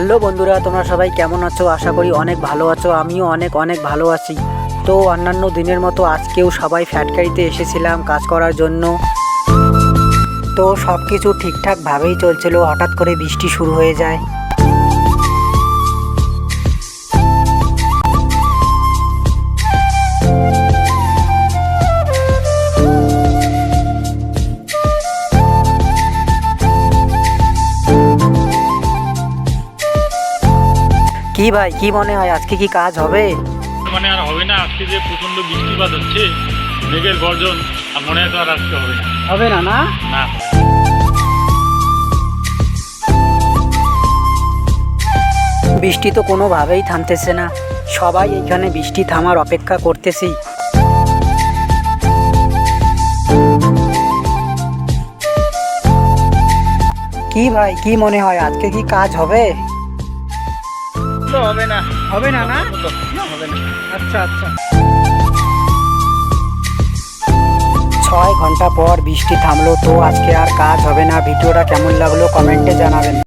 Hello বন্ধুরা, তোমরা সবাই কেমন আছো? আশা করি অনেক ভালো আছো। আমিও অনেক অনেক ভালো আছি। তো অন্যান্য দিনের মতো আজকেও সবাই ফ্যাক্টরিতে এসেছিলাম কাজ করার জন্য। তো সব কিছু ঠিকঠাকভাবেই চলছিল, হঠাৎ করে বৃষ্টি শুরু হয়ে যায়। কি ভাই, কি মনে হয় আজকে কি কাজ হবে? আর হবে না। আজকে যে প্রচন্ড বৃষ্টিপাত হচ্ছে, মেঘের গর্জন, আর মনে হয় তো আর আজকে হবে না। হবে না না না, বৃষ্টি তো কোনোভাবেই থামতেছে না। সবাই এখানে বৃষ্টি থামার অপেক্ষা করতেছি। কি ভাই, কি মনে হয় আজকে কি কাজ হবে? তো হবে না। হবে না না হবে না। আচ্ছা আচ্ছা। 6 ঘন্টা পর বৃষ্টি থামলো, তো আজকে আর কাজ হবে না। ভিডিওটা কেমন লাগলো কমেন্টে জানাবেন।